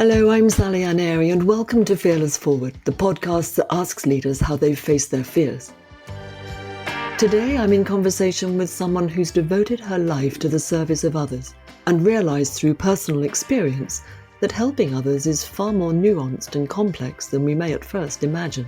Hello, I'm Sally Ann Airy, and welcome to Fearless Forward, the podcast that asks leaders how they've faced their fears. Today, I'm in conversation with someone who's devoted her life to the service of others and realised through personal experience that helping others is far more nuanced and complex than we may at first imagine.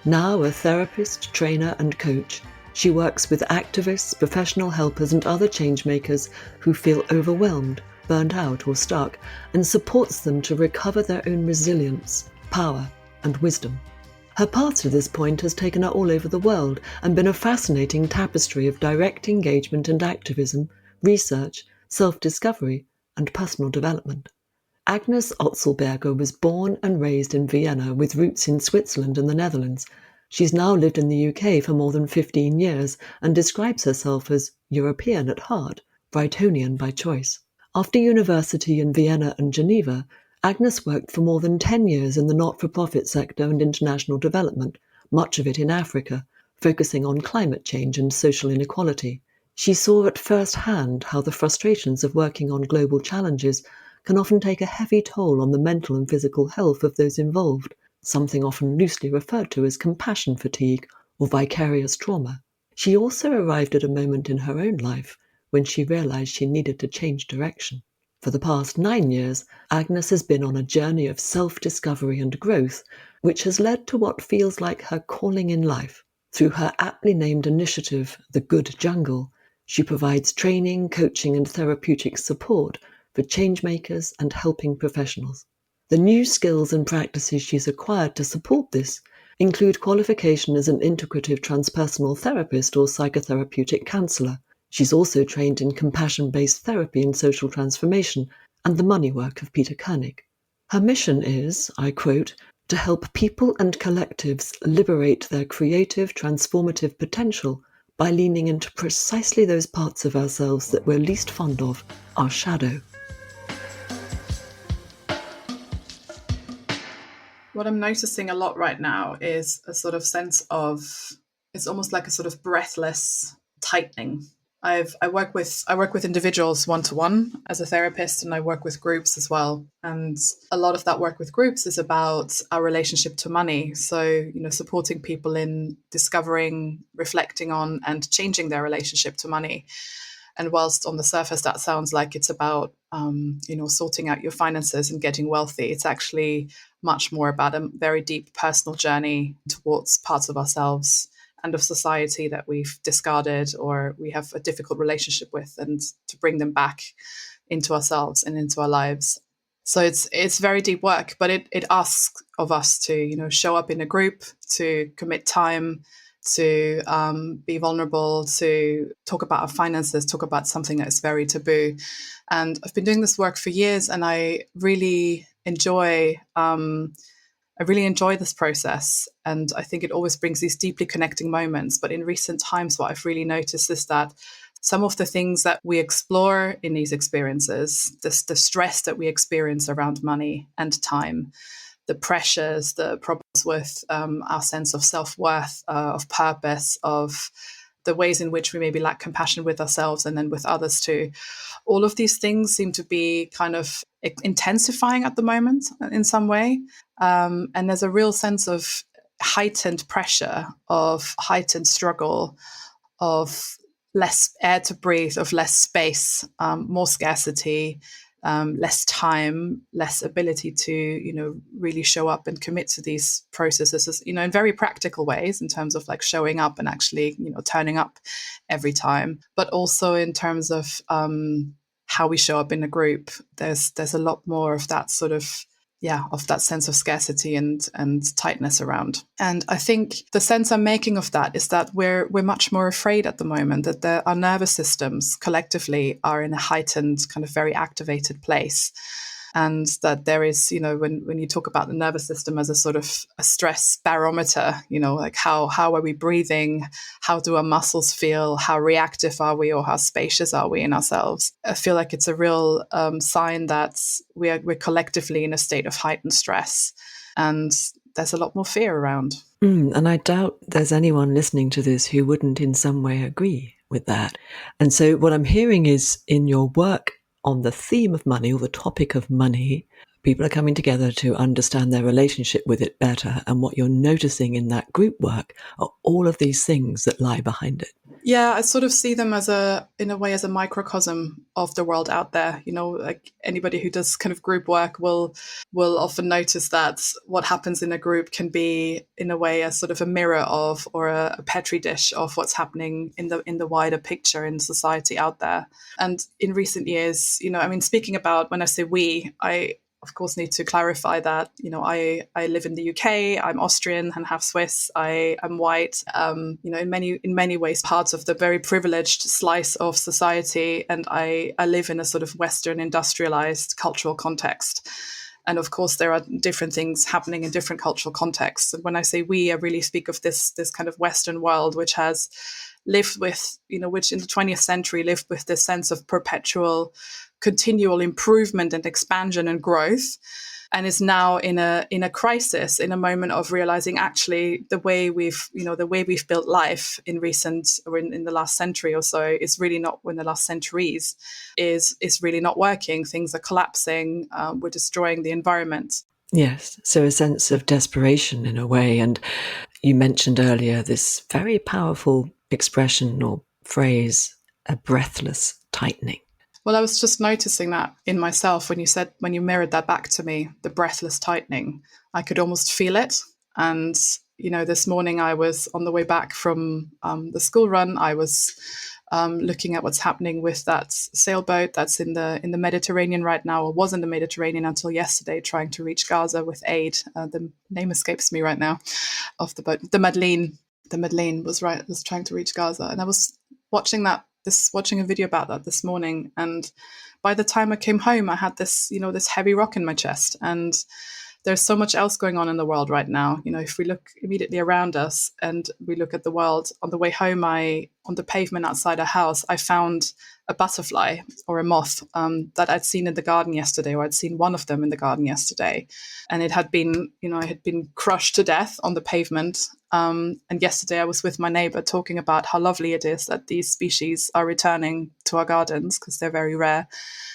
Now a therapist, trainer and coach, she works with activists, professional helpers and other changemakers who feel overwhelmed, burnt out or stuck, and supports them to recover their own resilience, power and wisdom. Her path to this point has taken her all over the world and been a fascinating tapestry of direct engagement and activism, research, self-discovery and personal development. Agnes Otzelberger was born and raised in Vienna with roots in Switzerland and the Netherlands. She's now lived in the UK for more than 15 years and describes herself as European at heart, Brightonian by choice. After university in Vienna and Geneva, Agnes worked for more than 10 years in the not-for-profit sector and international development, much of it in Africa, focusing on climate change and social inequality. She saw at first hand how the frustrations of working on global challenges can often take a heavy toll on the mental and physical health of those involved, something often loosely referred to as compassion fatigue or vicarious trauma. She also arrived at a moment in her own life when she realised she needed to change direction. For the past 9 years, Agnes has been on a journey of self-discovery and growth, which has led to what feels like her calling in life. Through her aptly named initiative, The Good Jungle, she provides training, coaching and therapeutic support for changemakers and helping professionals. The new skills and practices she's acquired to support this include qualification as an integrative transpersonal therapist or psychotherapeutic counsellor. She's also trained in compassion-based therapy and social transformation and the money work of Peter Koenig. Her mission is, I quote, to help people and collectives liberate their creative, transformative potential by leaning into precisely those parts of ourselves that we're least fond of, our shadow. What I'm noticing a lot right now is a sort of sense of, it's almost like a sort of breathless tightening. I work with individuals one-to-one as a therapist, and I work with groups as well. And a lot of that work with groups is about our relationship to money. So, supporting people in discovering, reflecting on, and changing their relationship to money. And whilst on the surface that sounds like it's about, sorting out your finances and getting wealthy, it's actually much more about a very deep personal journey towards parts of ourselves and of society that we've discarded or we have a difficult relationship with, and to bring them back into ourselves and into our lives. So it's very deep work, but it asks of us to, show up in a group, to commit time, to be vulnerable, to talk about our finances, talk about something that is very taboo. And I've been doing this work for years, and I really enjoy this process. And I think it always brings these deeply connecting moments. But in recent times, what I've really noticed is that some of the things that we explore in these experiences, the stress that we experience around money and time, the pressures, the problems with our sense of self-worth, of purpose, of the ways in which we maybe lack compassion with ourselves and then with others too. All of these things seem to be kind of intensifying at the moment in some way. And there's a real sense of heightened pressure, of heightened struggle, of less air to breathe, of less space, more scarcity, less time, less ability to, really show up and commit to these processes, in very practical ways, in terms of like showing up and actually, turning up every time, but also in terms of how we show up in a group. There's a lot more of that sort of that sense of scarcity and tightness around. And I think the sense I'm making of that is that we're much more afraid at the moment, that our nervous systems collectively are in a heightened, kind of very activated place. And that there is, when you talk about the nervous system as a sort of a stress barometer, like how are we breathing? How do our muscles feel? How reactive are we, or how spacious are we in ourselves? I feel like it's a real sign that we're collectively in a state of heightened stress. And there's a lot more fear around. And I doubt there's anyone listening to this who wouldn't in some way agree with that. And so what I'm hearing is, in your work on the theme of money or the topic of money, People are coming together to understand their relationship with it better. And what you're noticing in that group work are all of these things that lie behind it. Yeah, I sort of see them in a way, as a microcosm of the world out there. Like anybody who does kind of group work will often notice that what happens in a group can be, in a way, a sort of a mirror of, or a petri dish of, what's happening in the wider picture in society out there. And in recent years, speaking about, when I say we, I of course need to clarify that, I live in the UK, I'm Austrian and half Swiss, I am white, in many ways parts of the very privileged slice of society, and I live in a sort of Western industrialized cultural context. And of course, there are different things happening in different cultural contexts. And when I say we, I really speak of this kind of Western world, which has lived with, which in the 20th century lived with this sense of perpetual, continual improvement and expansion and growth, and is now in a crisis, in a moment of realizing, actually, the way we've built life in recent, or in the last century or so, is really not, in the last centuries, is really not working. Things are collapsing. We're destroying the environment. Yes, so a sense of desperation in a way. And you mentioned earlier this very powerful expression or phrase, a breathless tightening. Well, I was just noticing that in myself when you mirrored that back to me, the breathless tightening. I could almost feel it. And, this morning I was on the way back from the school run. I was looking at what's happening with that sailboat that's in the Mediterranean right now, or was in the Mediterranean until yesterday, trying to reach Gaza with aid. The name escapes me right now of the boat. The Madeleine. The Madeleine was trying to reach Gaza, and I was watching a video about that this morning. And by the time I came home, I had this heavy rock in my chest. And there's so much else going on in the world right now. If we look immediately around us and we look at the world, on the way home, on the pavement outside our house, I found a butterfly, or a moth, that I'd seen in the garden yesterday, or I'd seen one of them in the garden yesterday. And it had been, crushed to death on the pavement. And yesterday I was with my neighbor talking about how lovely it is that these species are returning to our gardens, because they're very rare.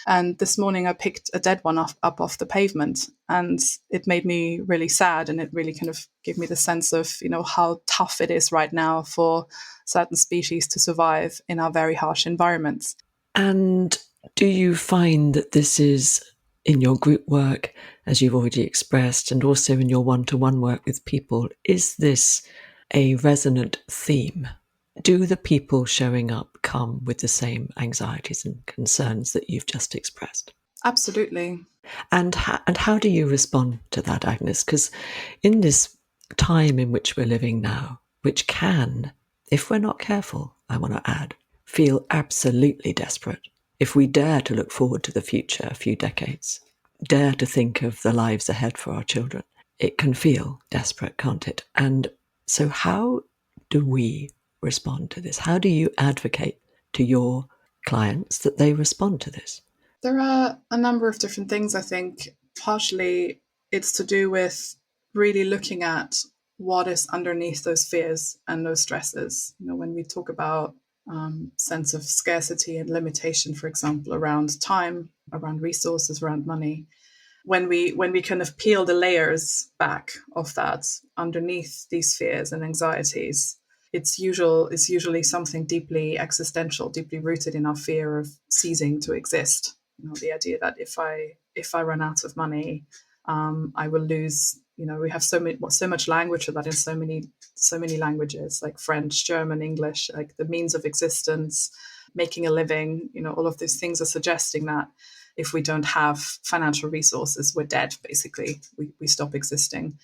And this morning I picked a dead one up off the pavement, and it made me really sad. And it really kind of gave me the sense of, how tough it is right now for certain species to survive in our very harsh environments. And do you find that this is, in your group work, as you've already expressed, and also in your one-to-one work with people, is this a resonant theme? Do the people showing up come with the same anxieties and concerns that you've just expressed? Absolutely. And how do you respond to that, Agnes? Because in this time in which we're living now, which can, if we're not careful, I want to add, feel absolutely desperate. If we dare to look forward to the future, a few decades, dare to think of the lives ahead for our children, it can feel desperate, can't it? And so how do we respond to this? How do you advocate to your clients that they respond to this? There are a number of different things, I think. Partially, it's to do with really looking at what is underneath those fears and those stresses. When we talk about sense of scarcity and limitation, for example, around time, around resources, around money, when we kind of peel the layers back of that underneath these fears and anxieties, it's usually something deeply existential, deeply rooted in our fear of ceasing to exist. The idea that if I run out of money, I will lose. We have so much language for that in so many languages, like French, German, English, like the means of existence, making a living. All of these things are suggesting that if we don't have financial resources, we're dead. Basically, we stop existing.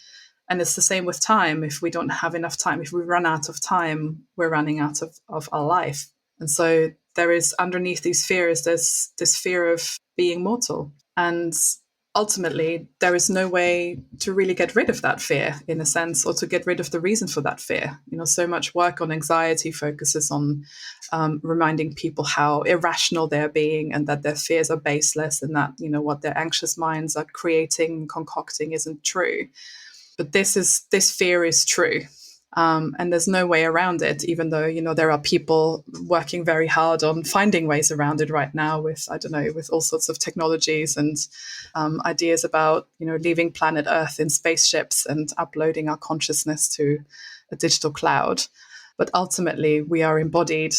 And it's the same with time. If we don't have enough time, if we run out of time, we're running out of our life. And so there is, underneath these fears, there's this fear of being mortal. And ultimately, there is no way to really get rid of that fear, in a sense, or to get rid of the reason for that fear. So much work on anxiety focuses on reminding people how irrational they're being, and that their fears are baseless, and that, what their anxious minds are creating, concocting, isn't true. But this fear is true. And there's no way around it, even though, there are people working very hard on finding ways around it right now with, I don't know, with all sorts of technologies and ideas about, leaving planet Earth in spaceships and uploading our consciousness to a digital cloud. But ultimately, we are embodied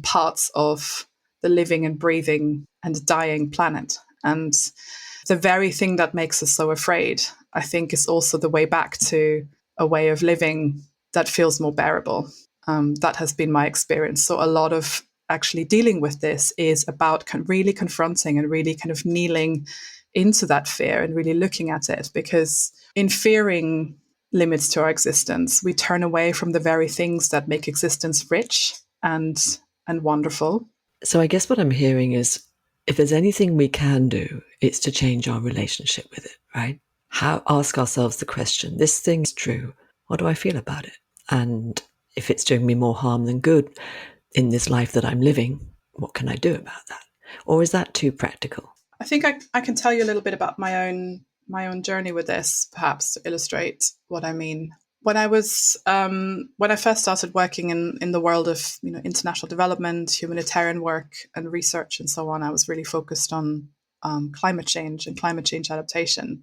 parts of the living and breathing and dying planet. And the very thing that makes us so afraid, I think, is also the way back to a way of living that feels more bearable. That has been my experience. So a lot of actually dealing with this is about really confronting and really kind of kneeling into that fear and really looking at it, because in fearing limits to our existence, we turn away from the very things that make existence rich and wonderful. So I guess what I'm hearing is, if there's anything we can do, it's to change our relationship with it, right? Ask ourselves the question, this thing's true, what do I feel about it? And if it's doing me more harm than good in this life that I'm living, what can I do about that? Or is that too practical? I think I can tell you a little bit about my own journey with this, perhaps to illustrate what I mean. When I first started working in the world of international development, humanitarian work, and research and so on, I was really focused on climate change and climate change adaptation.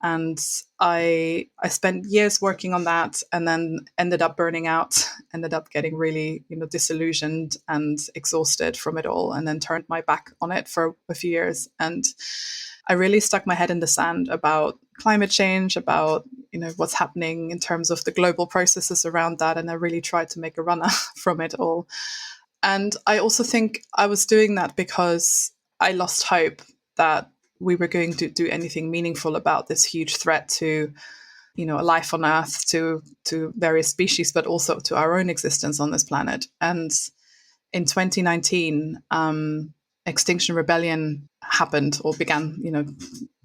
And I spent years working on that, and then ended up burning out, ended up getting really disillusioned and exhausted from it all, and then turned my back on it for a few years. And I really stuck my head in the sand about climate change, about what's happening in terms of the global processes around that, and I really tried to make a runner from it all. And I also think I was doing that because I lost hope that we were going to do anything meaningful about this huge threat to, life on Earth, to various species, but also to our own existence on this planet. And in 2019, Extinction Rebellion happened, or began,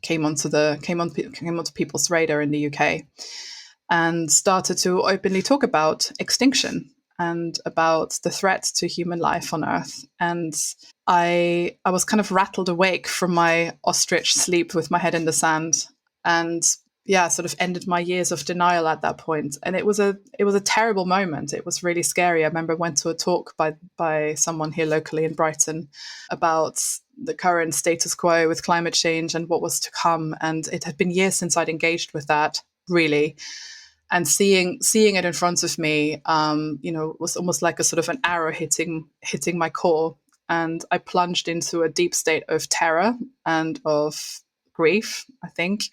came onto people's radar in the UK, and started to openly talk about extinction and about the threat to human life on Earth. And I was kind of rattled awake from my ostrich sleep with my head in the sand, and sort of ended my years of denial at that point. And it was a terrible moment. It was really scary. I remember I went to a talk by someone here locally in Brighton about the current status quo with climate change and what was to come. And it had been years since I'd engaged with that, really. And seeing it in front of me, was almost like a sort of an arrow hitting my core. And I plunged into a deep state of terror and of grief, I think.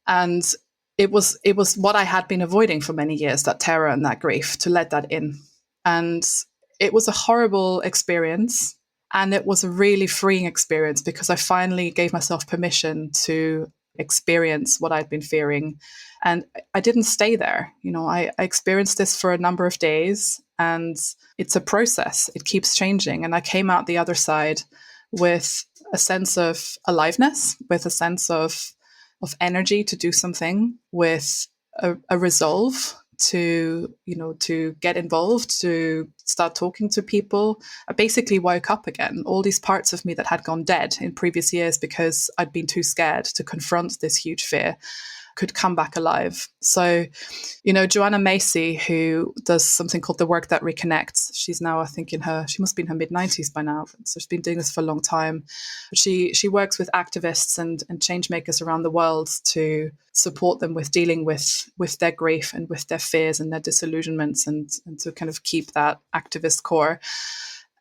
And it was what I had been avoiding for many years, that terror and that grief, to let that in. And it was a horrible experience. And it was a really freeing experience, because I finally gave myself permission to experience what I'd been fearing. And I didn't stay there. I experienced this for a number of days, and it's a process. It keeps changing. And I came out the other side with a sense of aliveness, with a sense of energy to do something, with a resolve to get involved, to start talking to people. I basically woke up again. All these parts of me that had gone dead in previous years because I'd been too scared to confront this huge fear could come back alive. So, Joanna Macy, who does something called The Work That Reconnects, she's now, I think, she must be in her mid-90s by now, so she's been doing this for a long time. But she works with activists and change makers around the world to support them with dealing with their grief and with their fears and their disillusionments, and to kind of keep that activist core.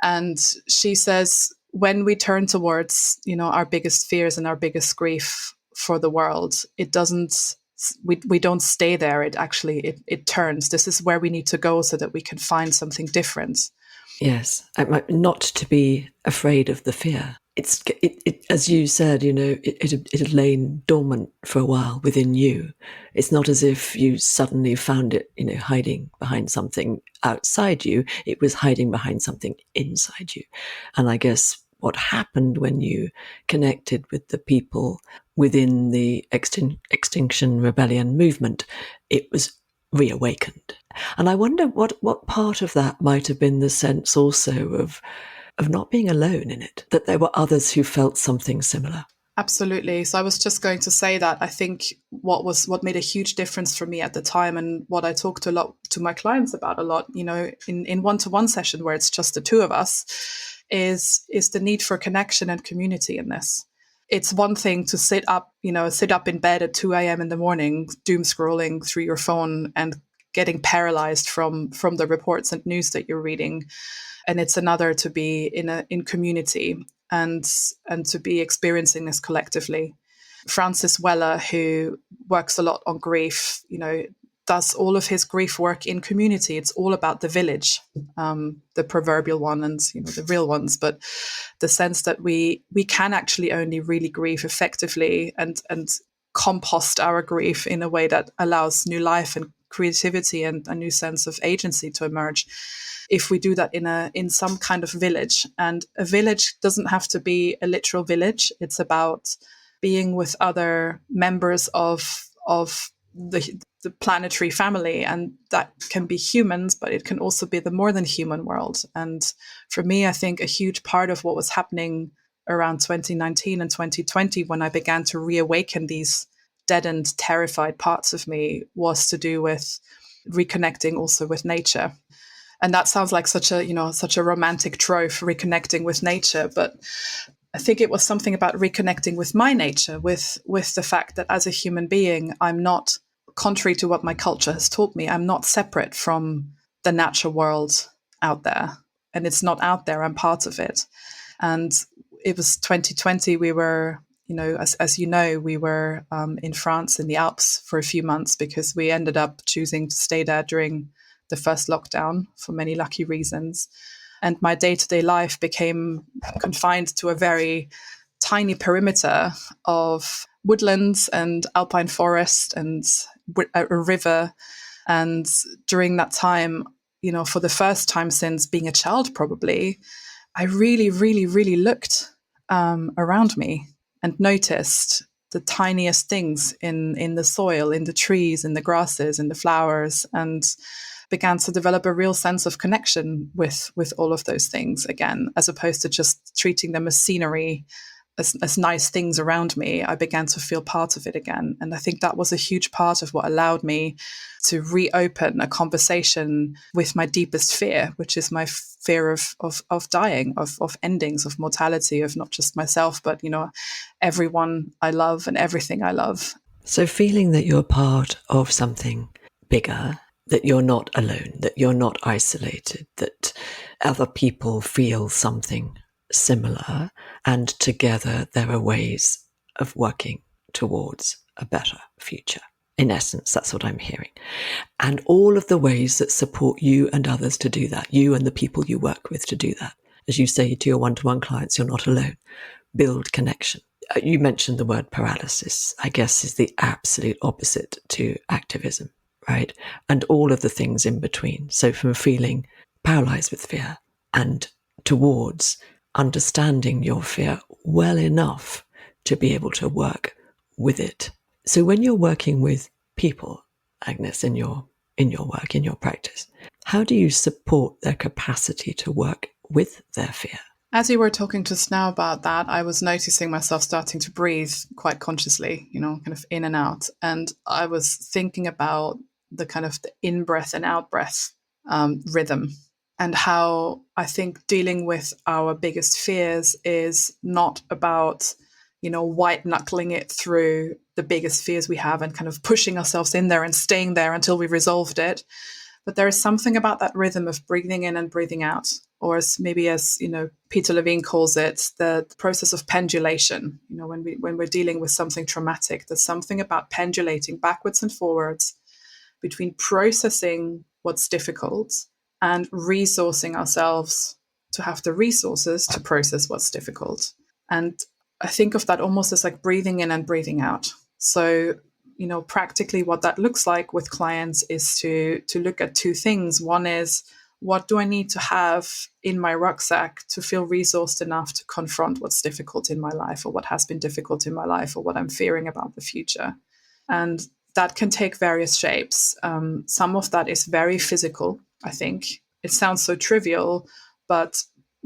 And she says, when we turn towards, our biggest fears and our biggest grief for the world, it doesn't, we don't stay there. It actually, it turns. This is where we need to go so that we can find something different. Yes, not to be afraid of the fear. It as you said, it had lain dormant for a while within you. It's not as if you suddenly found it, hiding behind something outside you. It was hiding behind something inside you. And I guess what happened when you connected with the people within the Extinction Rebellion movement, it was reawakened. And I wonder what part of that might have been the sense also of not being alone in it, that there were others who felt something similar. Absolutely. So I was just going to say that I think what made a huge difference for me at the time, and what I talk to my clients about a lot, in one-to-one session where it's just the two of us, is the need for connection and community in this. It's one thing to sit up in bed at 2 a.m. in the morning, doom scrolling through your phone and getting paralyzed from the reports and news that you're reading. And it's another to be in community and to be experiencing this collectively. Francis Weller, who works a lot on grief, does all of his grief work in community. It's all about the village, the proverbial one and the real ones, but the sense that we can actually only really grieve effectively and compost our grief in a way that allows new life and creativity and a new sense of agency to emerge if we do that in some kind of village. And a village doesn't have to be a literal village. It's about being with other members of the planetary family, and that can be humans, but it can also be the more than human world. And for me, I think a huge part of what was happening around 2019 and 2020, when I began to reawaken these deadened, terrified parts of me, was to do with reconnecting also with nature. And that sounds like such a romantic trope, reconnecting with nature. But I think it was something about reconnecting with my nature, with the fact that as a human being, I'm not, contrary to what my culture has taught me, I'm not separate from the natural world out there. And it's not out there, I'm part of it. And it was 2020, we were, as you know, we were in France in the Alps for a few months because we ended up choosing to stay there during the first lockdown for many lucky reasons. And my day-to-day life became confined to a very tiny perimeter of woodlands and alpine forest and a river. And during that time, for the first time since being a child, probably, I really, really, really looked around me and noticed the tiniest things in the soil, in the trees, in the grasses, in the flowers, and began to develop a real sense of connection with all of those things again, as opposed to just treating them as scenery, as nice things around me. I began to feel part of it again. And I think that was a huge part of what allowed me to reopen a conversation with my deepest fear, which is my fear of dying, of endings, of mortality, of not just myself, but, everyone I love and everything I love. So feeling that you're part of something bigger, that you're not alone, that you're not isolated, that other people feel something similar, and together there are ways of working towards a better future. In essence, that's what I'm hearing. And all of the ways that support you and others to do that, you and the people you work with to do that. As you say to your one-to-one clients, you're not alone. Build connection. You mentioned the word paralysis, I guess is the absolute opposite to activism, right? And all of the things in between. So from feeling paralyzed with fear and towards understanding your fear well enough to be able to work with it. So when you're working with people, Agnes, in your work, in your practice, how do you support their capacity to work with their fear? As you were talking to us now about that, I was noticing myself starting to breathe quite consciously, kind of in and out. And I was thinking about the kind of the in-breath and out-breath rhythm, and how I think dealing with our biggest fears is not about, white knuckling it through the biggest fears we have and kind of pushing ourselves in there and staying there until we resolved it. But there is something about that rhythm of breathing in and breathing out, or as Peter Levine calls it, the process of pendulation. When we're dealing with something traumatic, there's something about pendulating backwards and forwards between processing what's difficult and resourcing ourselves to have the resources to process what's difficult. And I think of that almost as like breathing in and breathing out. So, practically what that looks like with clients is to look at two things. One is, what do I need to have in my rucksack to feel resourced enough to confront what's difficult in my life, or what has been difficult in my life, or what I'm fearing about the future? And that can take various shapes. Some of that is very physical, I think. It sounds so trivial, but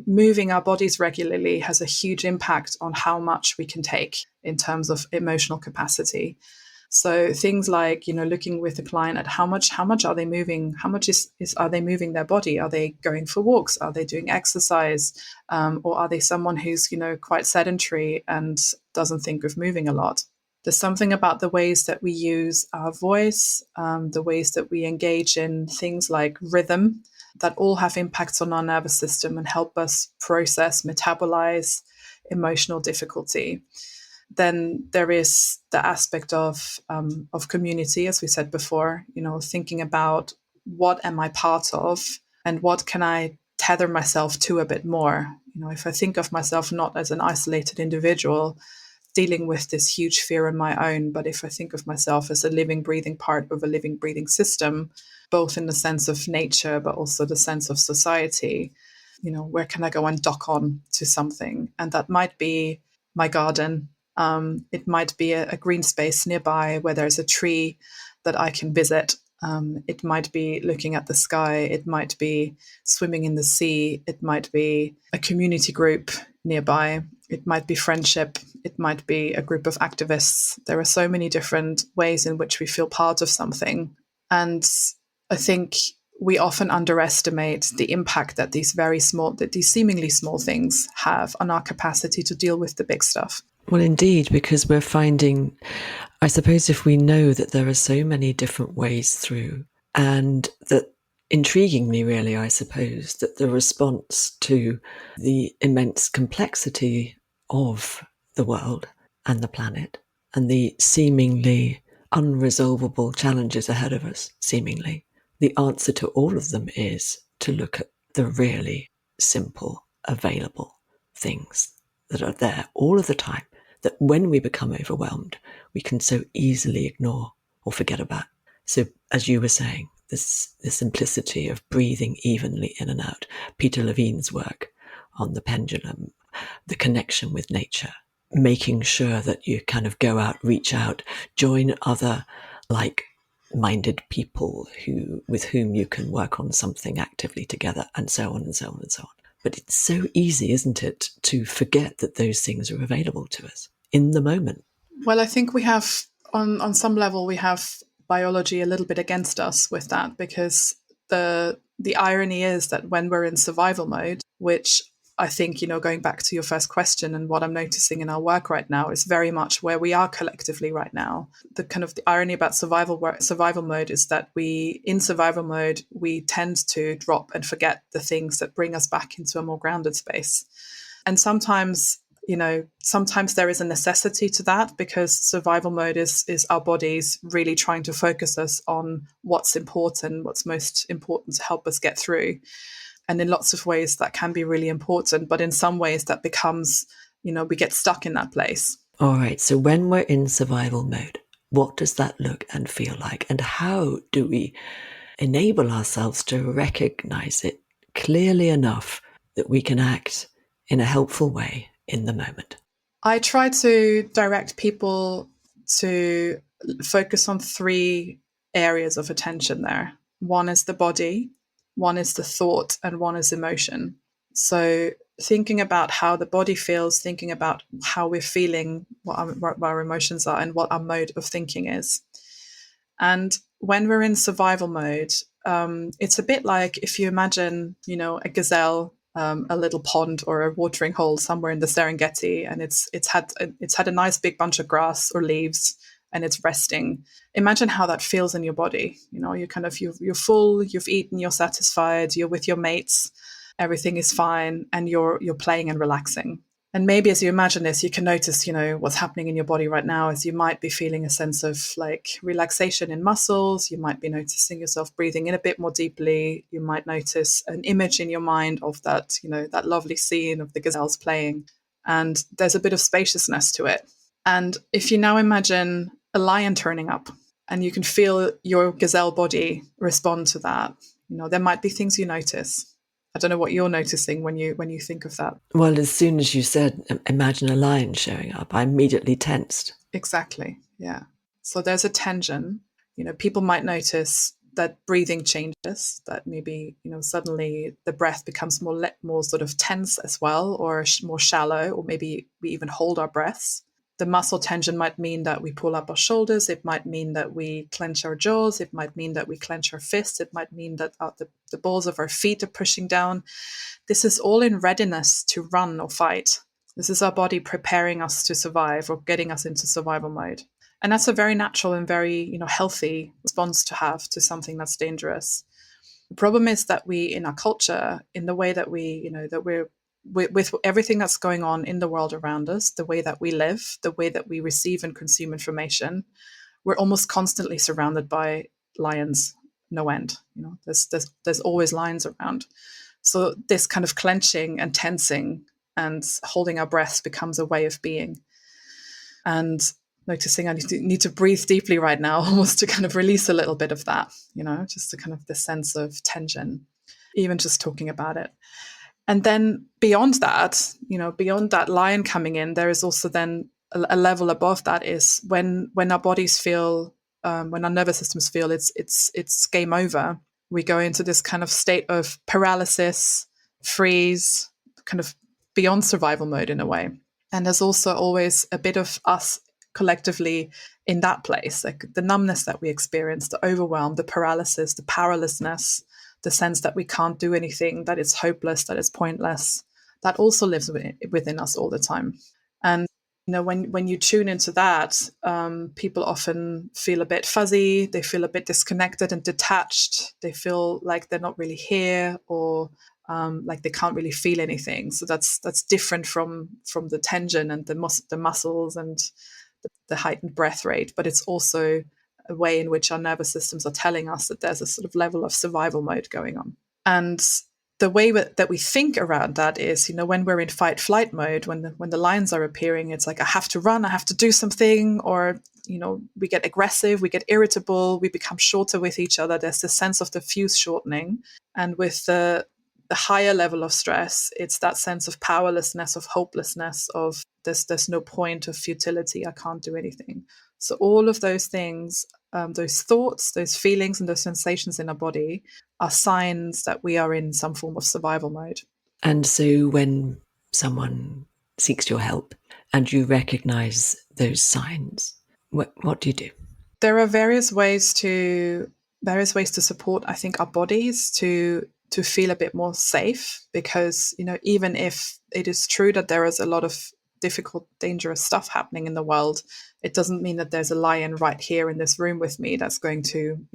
moving our bodies regularly has a huge impact on how much we can take in terms of emotional capacity. So things like, looking with the client at how much are they moving? How much are they moving their body? Are they going for walks? Are they doing exercise? Or are they someone who's, quite sedentary and doesn't think of moving a lot? There's something about the ways that we use our voice, the ways that we engage in things like rhythm, that all have impacts on our nervous system and help us process, metabolize emotional difficulty. Then there is the aspect of community, as we said before, thinking about what am I part of and what can I tether myself to a bit more. If I think of myself not as an isolated individual dealing with this huge fear on my own, but if I think of myself as a living, breathing part of a living, breathing system, both in the sense of nature, but also the sense of society, where can I go and dock on to something? And that might be my garden. It might be a green space nearby where there's a tree that I can visit. It might be looking at the sky. It might be swimming in the sea. It might be a community group nearby. It might be friendship. It might be a group of activists. There are so many different ways in which we feel part of something. And I think we often underestimate the impact that these seemingly small things have on our capacity to deal with the big stuff. Well, indeed, because we're finding, I suppose, if we know that there are so many different ways through, and that intriguingly, really, I suppose, that the response to the immense complexity of the world and the planet and the seemingly unresolvable challenges ahead of us, seemingly, the answer to all of them is to look at the really simple, available things that are there all of the time, that when we become overwhelmed, we can so easily ignore or forget about. So, as you were saying, the simplicity of breathing evenly in and out, Peter Levine's work on the pendulum, the connection with nature, making sure that you kind of go out, reach out, join other like-minded people with whom you can work on something actively together, and so on and so on and so on. But it's so easy, isn't it, to forget that those things are available to us in the moment. Well, I think we have, on some level, we have biology a little bit against us with that, because the irony is that when we're in survival mode, which I think, going back to your first question and what I'm noticing in our work right now is very much where we are collectively right now. The irony about survival mode is that in survival mode, we tend to drop and forget the things that bring us back into a more grounded space. And sometimes there is a necessity to that, because survival mode is our bodies really trying to focus us on what's most important to help us get through. And in lots of ways that can be really important, but in some ways that becomes, we get stuck in that place. All right. So when we're in survival mode, what does that look and feel like? And how do we enable ourselves to recognize it clearly enough that we can act in a helpful way in the moment? I try to direct people to focus on 3 areas of attention there. One is the body, one is the thought, and one is emotion. So thinking about how the body feels, thinking about how we're feeling, what our emotions are, and what our mode of thinking is. And when we're in survival mode, it's a bit like if you imagine, a gazelle, a little pond or a watering hole somewhere in the Serengeti, and it's had a nice big bunch of grass or leaves, and it's resting. Imagine how that feels in your body. You're full, you've eaten, you're satisfied, you're with your mates, everything is fine, and you're playing and relaxing. And maybe as you imagine this, you can notice, what's happening in your body right now is you might be feeling a sense of relaxation in muscles. You might be noticing yourself breathing in a bit more deeply. You might notice an image in your mind of that, that lovely scene of the gazelles playing. And there's a bit of spaciousness to it. And if you now imagine a lion turning up and you can feel your gazelle body respond to that, there might be things you notice. I don't know what you're noticing when you think of that. Well, as soon as you said, imagine a lion showing up, I immediately tensed. Exactly. Yeah. So there's a tension. People might notice that breathing changes, that maybe, suddenly the breath becomes more sort of tense as well, or more shallow, or maybe we even hold our breaths. The muscle tension might mean that we pull up our shoulders. It might mean that we clench our jaws. It might mean that we clench our fists. It might mean that the balls of our feet are pushing down. This is all in readiness to run or fight. This is our body preparing us to survive or getting us into survival mode. And that's a very natural and very, healthy response to have to something that's dangerous. The problem is that we, in our culture, in the way that we, that we're with everything that's going on in the world around us, the way that we live, the way that we receive and consume information, we're almost constantly surrounded by lions, no end. There's always lions around. So this kind of clenching and tensing and holding our breaths becomes a way of being. And noticing I need to breathe deeply right now, almost to kind of release a little bit of that, just to kind of the sense of tension, even just talking about it. And then beyond that, beyond that lion coming in, there is also then a level above that is when our bodies feel, when our nervous systems feel it's game over. We go into this kind of state of paralysis, freeze, kind of beyond survival mode in a way. And there's also always a bit of us collectively in that place, like the numbness that we experience, the overwhelm, the paralysis, the powerlessness, the sense that we can't do anything, that it's hopeless, that it's pointless, that also lives within us all the time. And when you tune into that, people often feel a bit fuzzy, they feel a bit disconnected and detached, they feel like they're not really here, or like they can't really feel anything. So that's different from the tension and the muscles and the heightened breath rate, but it's also a way in which our nervous systems are telling us that there's a sort of level of survival mode going on. And the way that we think around that is, when we're in fight flight mode, when the lions are appearing, it's like, I have to run, I have to do something, or, we get aggressive, we get irritable, we become shorter with each other. There's this sense of the fuse shortening. And with the higher level of stress, it's that sense of powerlessness, of hopelessness, of there's no point, of futility, I can't do anything. So all of those things, those thoughts, those feelings, and those sensations in our body are signs that we are in some form of survival mode. And so when someone seeks your help and you recognize those signs, what do you do? There are various ways to support, I think, our bodies to feel a bit more safe, because, even if it is true that there is a lot of difficult, dangerous stuff happening in the world, it doesn't mean that there's a lion right here in this room with me that's going to,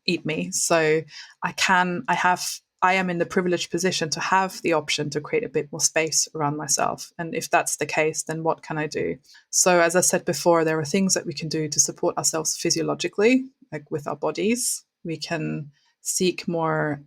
eat me. So I am in the privileged position to have the option to create a bit more space around myself. And if that's the case, then what can I do? So as I said before, there are things that we can do to support ourselves physiologically, like with our bodies. We can seek more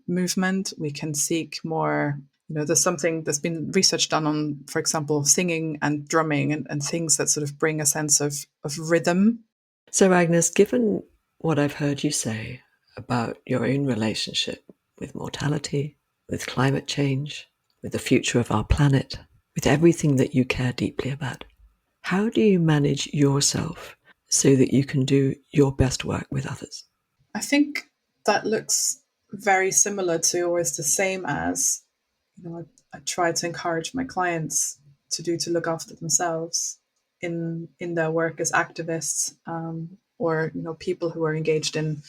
movement. We can seek more, there's been research done on, for example, singing and drumming and things that sort of bring a sense of rhythm. So Agnes, given what I've heard you say about your own relationship with mortality, with climate change, with the future of our planet, with everything that you care deeply about, how do you manage yourself so that you can do your best work with others? I think that looks very similar to, or is the same as, I try to encourage my clients to look after themselves in their work as activists, or people who are engaged in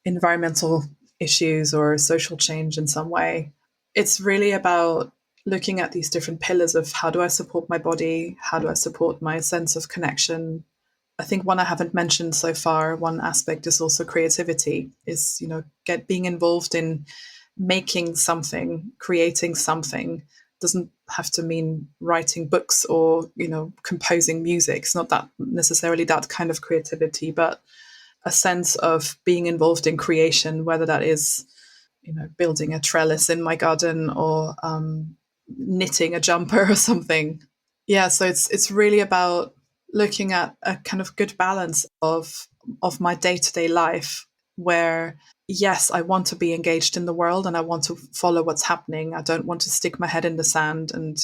environmental issues or social change in some way. It's really about looking at these different pillars of how do I support my body, how do I support my sense of connection. I think one I haven't mentioned so far, one aspect is also creativity, is, being involved in making something, creating something. Doesn't have to mean writing books or, composing music. It's not that necessarily that kind of creativity, but a sense of being involved in creation, whether that is, building a trellis in my garden or knitting a jumper or something. Yeah, so it's really about looking at a kind of good balance of my day-to-day life, where yes, I want to be engaged in the world and I want to follow what's happening. I don't want to stick my head in the sand and,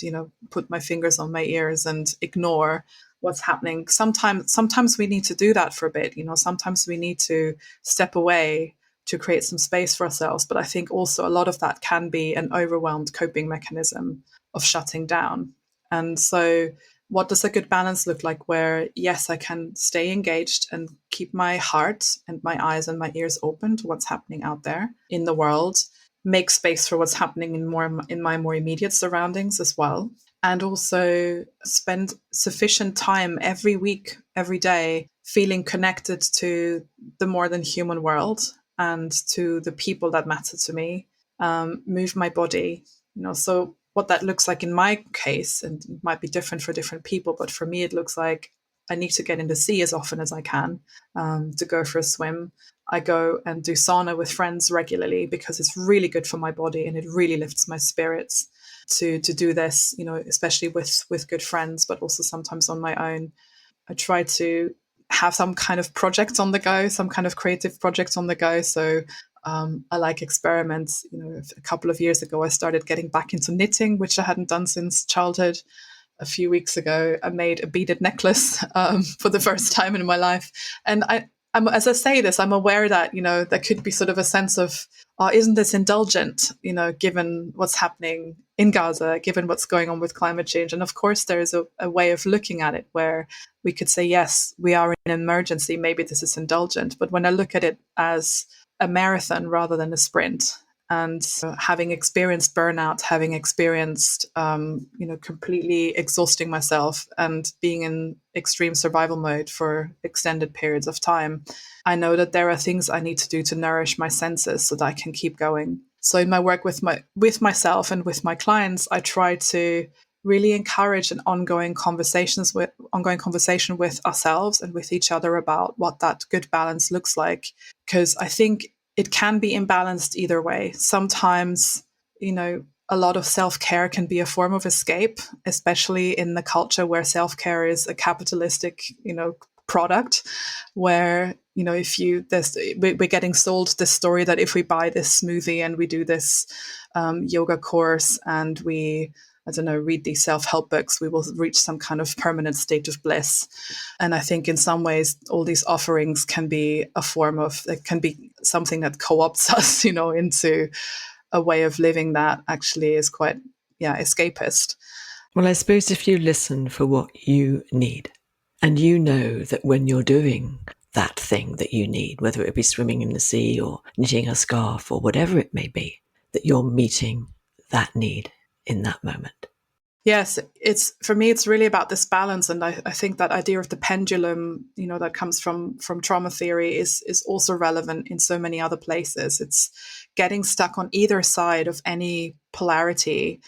put my fingers on my ears and ignore what's happening. Sometimes we need to do that for a bit. Sometimes we need to step away to create some space for ourselves. But I think also a lot of that can be an overwhelmed coping mechanism of shutting down. And so what does a good balance look like where, yes, I can stay engaged and keep my heart and my eyes and my ears open to what's happening out there in the world, make space for what's happening in my more immediate surroundings as well, and also spend sufficient time every week, every day, feeling connected to the more than human world and to the people that matter to me, move my body, so what that looks like in my case, and it might be different for different people, but for me, it looks like I need to get in the sea as often as I can, to go for a swim. I go and do sauna with friends regularly because it's really good for my body and it really lifts my spirits to do this, especially with good friends, but also sometimes on my own. I try to have some kind of projects on the go, some kind of creative projects on the go. So I like experiments. A couple of years ago, I started getting back into knitting, which I hadn't done since childhood. A few weeks ago, I made a beaded necklace for the first time in my life. And as I say this, I'm aware that, there could be sort of a sense of, oh, isn't this indulgent, given what's happening in Gaza, given what's going on with climate change. And of course, there is a way of looking at it where we could say, yes, we are in an emergency. Maybe this is indulgent. But when I look at it as a marathon rather than a sprint, and having experienced burnout, having experienced, completely exhausting myself and being in extreme survival mode for extended periods of time, I know that there are things I need to do to nourish my senses so that I can keep going. So in my work with myself and with my clients, I try to really encourage an ongoing conversation with ourselves and with each other about what that good balance looks like. Because I think it can be imbalanced either way. Sometimes, a lot of self-care can be a form of escape, especially in the culture where self-care is a capitalistic, product, where, we're getting sold this story that if we buy this smoothie and we do this yoga course and we, read these self-help books, we will reach some kind of permanent state of bliss. And I think in some ways, all these offerings can be it can be something that co-opts us, into a way of living that actually is quite, escapist. Well, I suppose if you listen for what you need, and you know that when you're doing that thing that you need, whether it be swimming in the sea or knitting a scarf or whatever it may be, that you're meeting that need in that moment. Yes, for me, it's really about this balance. And I think that idea of the pendulum, that comes from trauma theory is also relevant in so many other places. It's getting stuck on either side of any polarity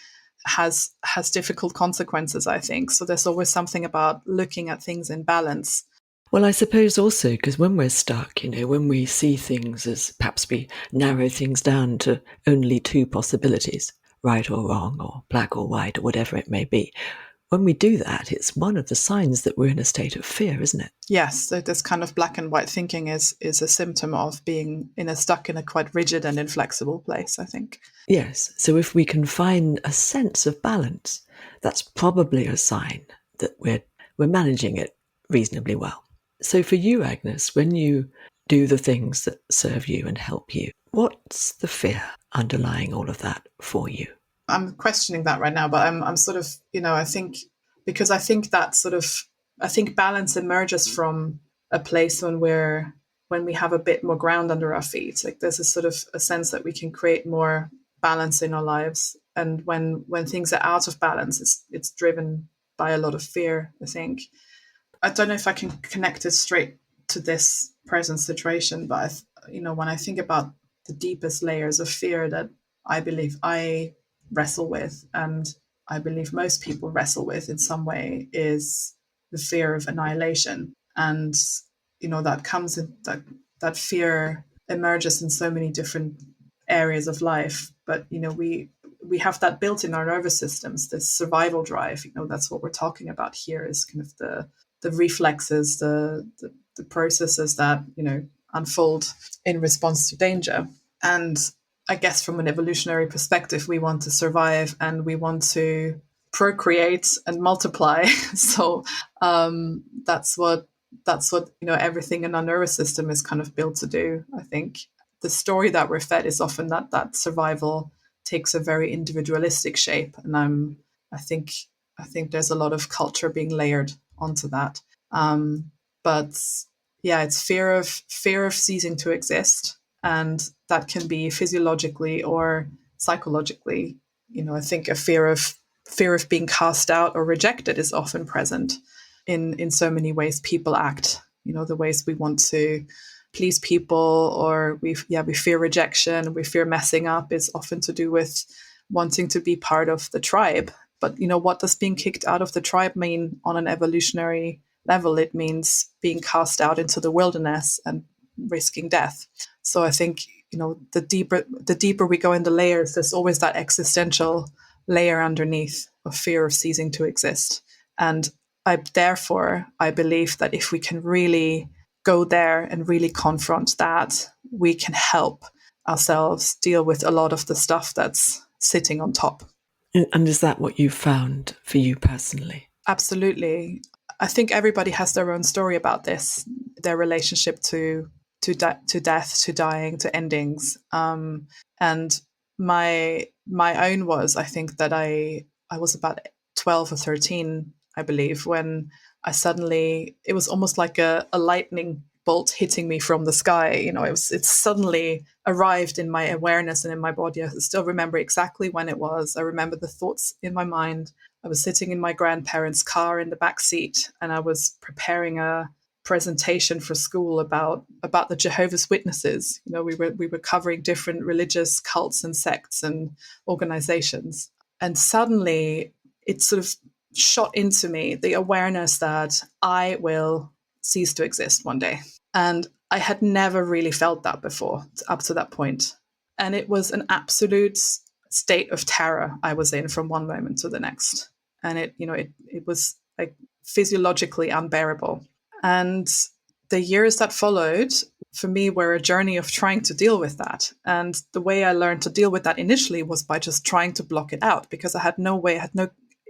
has difficult consequences, I think. So there's always something about looking at things in balance. Well, I suppose also because when we're stuck, when we see things as perhaps we narrow things down to only two possibilities, right or wrong, or black or white, or whatever it may be. When we do that, it's one of the signs that we're in a state of fear, isn't it? Yes, so this kind of black and white thinking is a symptom of being stuck in a quite rigid and inflexible place, I think. Yes, so if we can find a sense of balance, that's probably a sign that we're managing it reasonably well. So for you, Agnes, when you do the things that serve you and help you, what's the fear underlying all of that for you? I'm questioning that right now, but I'm sort of, I think balance emerges from a place when we have a bit more ground under our feet. Like there's a sort of a sense that we can create more balance in our lives. And when things are out of balance, it's driven by a lot of fear, I think. I don't know if I can connect it straight to this present situation, but when I think about the deepest layers of fear that I believe I wrestle with, and I believe most people wrestle with in some way, is the fear of annihilation. And that comes in that fear emerges in so many different areas of life, but we have that built in our nervous systems, this survival drive. That's what we're talking about here, is kind of the reflexes, the processes that unfold in response to danger. And I guess from an evolutionary perspective, we want to survive and we want to procreate and multiply. So that's what everything in our nervous system is kind of built to do. I think the story that we're fed is often that survival takes a very individualistic shape, and I think there's a lot of culture being layered onto that. But yeah, it's fear of ceasing to exist, and that can be physiologically or psychologically. I think a fear of being cast out or rejected is often present in so many ways people act. The ways we want to please people, or we fear rejection, we fear messing up, is often to do with wanting to be part of the tribe. But what does being kicked out of the tribe mean on an evolutionary level? It means being cast out into the wilderness and risking death. So I think the deeper we go in the layers, there's always that existential layer underneath of fear of ceasing to exist. And I believe that if we can really go there and really confront that, we can help ourselves deal with a lot of the stuff that's sitting on top. And is that what you found for you personally? Absolutely. I think everybody has their own story about this, their relationship to death, to dying, to endings. And my own was, I think that I was about 12 or 13, I believe, when it was almost like a lightning bolt hitting me from the sky. It suddenly arrived in my awareness and in my body. I still remember exactly when it was. I remember the thoughts in my mind. I was sitting in my grandparents' car in the back seat, and I was preparing a presentation for school about the Jehovah's Witnesses. We were covering different religious cults and sects and organizations. And suddenly it sort of shot into me the awareness that I will cease to exist one day. And I had never really felt that before, up to that point. And it was an absolute state of terror I was in from one moment to the next. And it was like physiologically unbearable. And the years that followed for me were a journey of trying to deal with that. And the way I learned to deal with that initially was by just trying to block it out, because I had no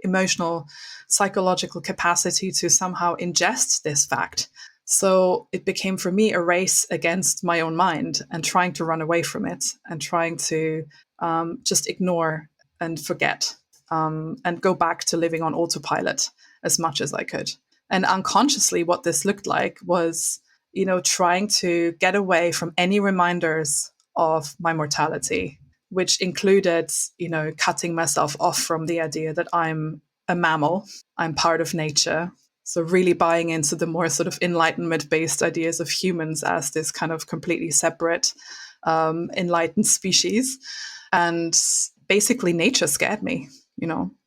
emotional, psychological capacity to somehow ingest this fact. So it became for me a race against my own mind and trying to run away from it and trying to just ignore and forget and go back to living on autopilot as much as I could. And unconsciously, what this looked like was, trying to get away from any reminders of my mortality, which included, cutting myself off from the idea that I'm a mammal, I'm part of nature. So really buying into the more sort of enlightenment-based ideas of humans as this kind of completely separate, enlightened species. And basically nature scared me,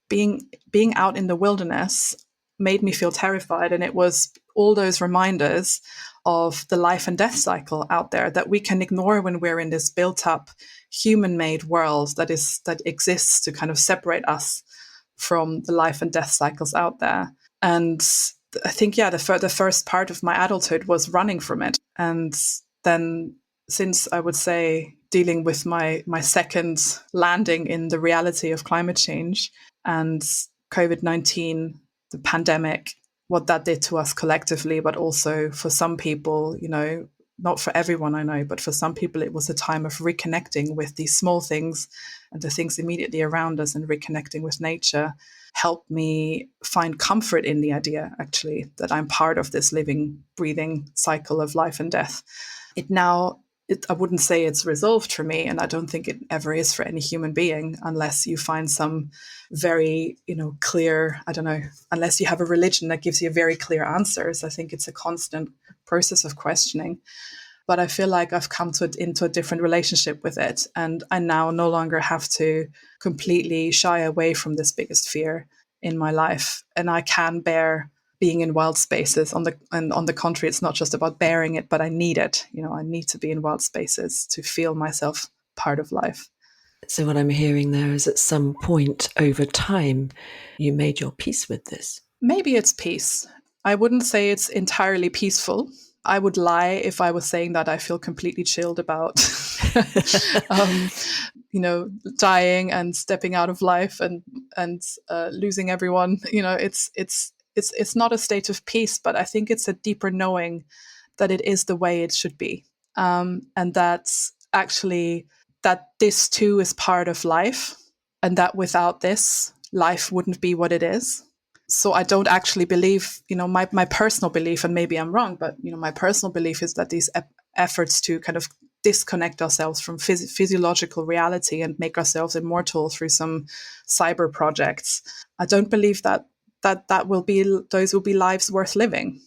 being out in the wilderness made me feel terrified. And it was all those reminders of the life and death cycle out there that we can ignore when we're in this built up human-made world that exists to kind of separate us from the life and death cycles out there. And I think, the first part of my adulthood was running from it. And then since I would say dealing with my second landing in the reality of climate change and COVID-19, the pandemic, what that did to us collectively, but also for some people, not for everyone I know, but for some people, it was a time of reconnecting with these small things and the things immediately around us, and reconnecting with nature helped me find comfort in the idea, actually, that I'm part of this living, breathing cycle of life and death. I wouldn't say it's resolved for me, and I don't think it ever is for any human being, unless you find some very, clear, unless you have a religion that gives you very clear answers. I think it's a constant process of questioning. But I feel like I've come into a different relationship with it, and I now no longer have to completely shy away from this biggest fear in my life, and I can bear being in wild spaces. On the contrary, it's not just about bearing it, but I need it. I need to be in wild spaces to feel myself part of life. So what I'm hearing there is at some point over time, you made your peace with this. Maybe it's peace. I wouldn't say it's entirely peaceful. I would lie if I was saying that I feel completely chilled about dying and stepping out of life and losing everyone. It's not a state of peace, but I think it's a deeper knowing that it is the way it should be, and that's actually that this too is part of life, and that without this, life wouldn't be what it is. So I don't actually believe, my personal belief, and maybe I'm wrong, but my personal belief is that these efforts to kind of disconnect ourselves from physiological reality and make ourselves immortal through some cyber projects, I don't believe that those will be lives worth living.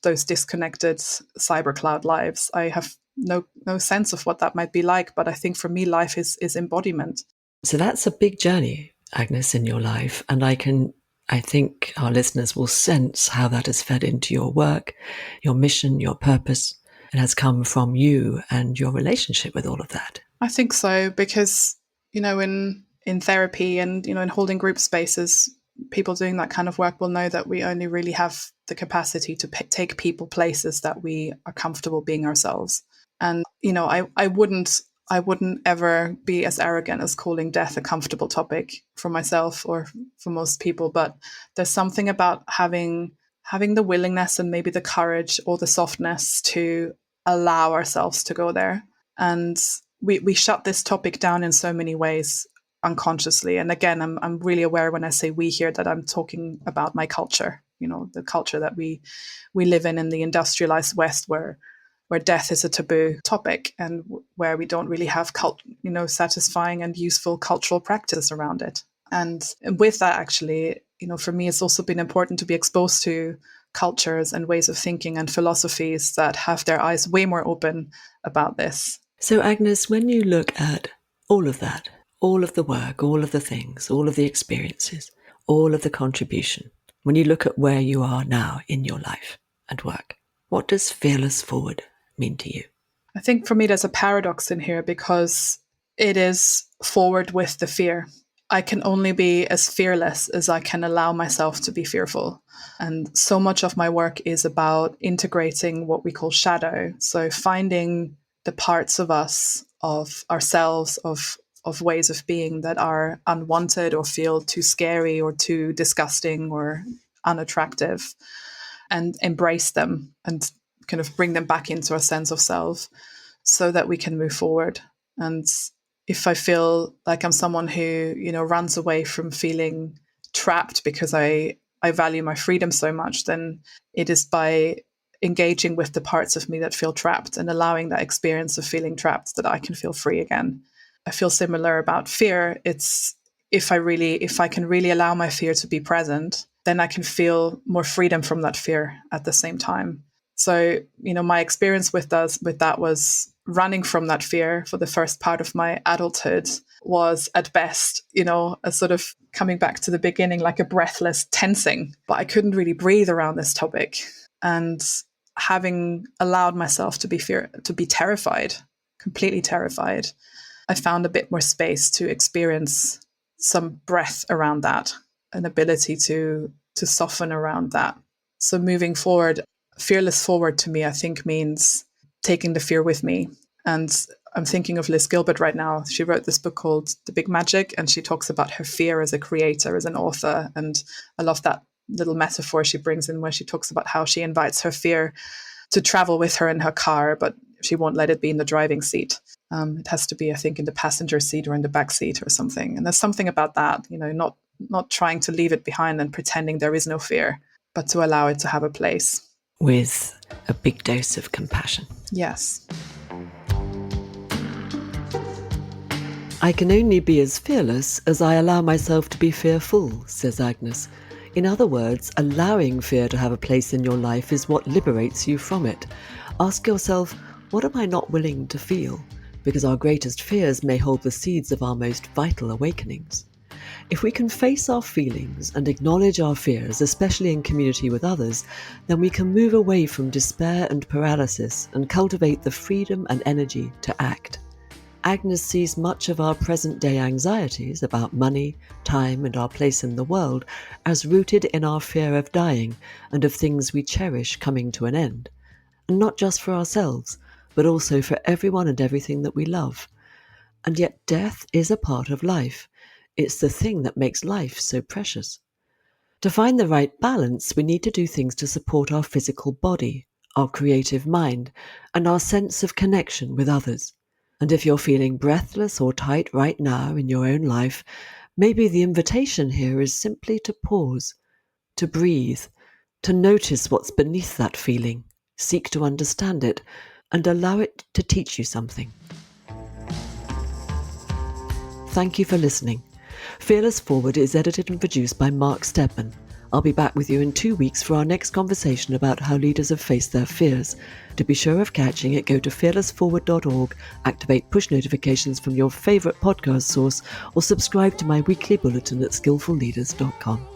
Those disconnected cyber cloud lives. I have no sense of what that might be like, but I think for me, life is embodiment. So that's a big journey, Agnes, in your life. And I think our listeners will sense how that has fed into your work, your mission, your purpose. It has come from you and your relationship with all of that. I think so, because, in therapy and, in holding group spaces, people doing that kind of work will know that we only really have the capacity to take people places that we are comfortable being ourselves. And, I wouldn't ever be as arrogant as calling death a comfortable topic for myself or for most people. But there's something about having the willingness and maybe the courage or the softness to allow ourselves to go there. And we shut this topic down in so many ways unconsciously. And again, I'm really aware when I say we here that I'm talking about my culture, the culture that we live in the industrialized West, where death is a taboo topic and where we don't really have satisfying and useful cultural practice around it. And with that, actually, for me, it's also been important to be exposed to cultures and ways of thinking and philosophies that have their eyes way more open about this. So, Agnes, when you look at all of that, all of the work, all of the things, all of the experiences, all of the contribution, when you look at where you are now in your life and work, what does fearless forward mean to you? I think for me, there's a paradox in here, because it is forward with the fear. I can only be as fearless as I can allow myself to be fearful. And so much of my work is about integrating what we call shadow. So finding the parts of us, of ourselves, of ways of being that are unwanted or feel too scary or too disgusting or unattractive, and embrace them and kind of bring them back into our sense of self so that we can move forward. And if I feel like I'm someone who, runs away from feeling trapped because I value my freedom so much, then it is by engaging with the parts of me that feel trapped and allowing that experience of feeling trapped that I can feel free again. I feel similar about fear. It's if I can really allow my fear to be present, then I can feel more freedom from that fear at the same time. So, my experience with that was running from that fear for the first part of my adulthood was at best, a sort of coming back to the beginning, like a breathless tensing. But I couldn't really breathe around this topic. And having allowed myself to be terrified, completely terrified, I found a bit more space to experience some breath around that, an ability to soften around that. So moving forward, fearless forward to me, I think, means taking the fear with me. And I'm thinking of Liz Gilbert right now. She wrote this book called The Big Magic, and she talks about her fear as a creator, as an author. And I love that little metaphor she brings in where she talks about how she invites her fear to travel with her in her car, but she won't let it be in the driving seat. It has to be, I think, in the passenger seat or in the back seat or something. And there's something about that, not trying to leave it behind and pretending there is no fear, but to allow it to have a place. With a big dose of compassion. Yes. I can only be as fearless as I allow myself to be fearful, says Agnes. In other words, allowing fear to have a place in your life is what liberates you from it. Ask yourself, what am I not willing to feel? Because our greatest fears may hold the seeds of our most vital awakenings. If we can face our feelings and acknowledge our fears, especially in community with others, then we can move away from despair and paralysis and cultivate the freedom and energy to act. Agnes sees much of our present-day anxieties about money, time, and our place in the world as rooted in our fear of dying and of things we cherish coming to an end. And not just for ourselves, but also for everyone and everything that we love. And yet death is a part of life. It's the thing that makes life so precious. To find the right balance, we need to do things to support our physical body, our creative mind, and our sense of connection with others. And if you're feeling breathless or tight right now in your own life, maybe the invitation here is simply to pause, to breathe, to notice what's beneath that feeling, seek to understand it, and allow it to teach you something. Thank you for listening. Fearless Forward is edited and produced by Mark Stedman. I'll be back with you in 2 weeks for our next conversation about how leaders have faced their fears. To be sure of catching it, go to fearlessforward.org, activate push notifications from your favourite podcast source, or subscribe to my weekly bulletin at skillfulleaders.com.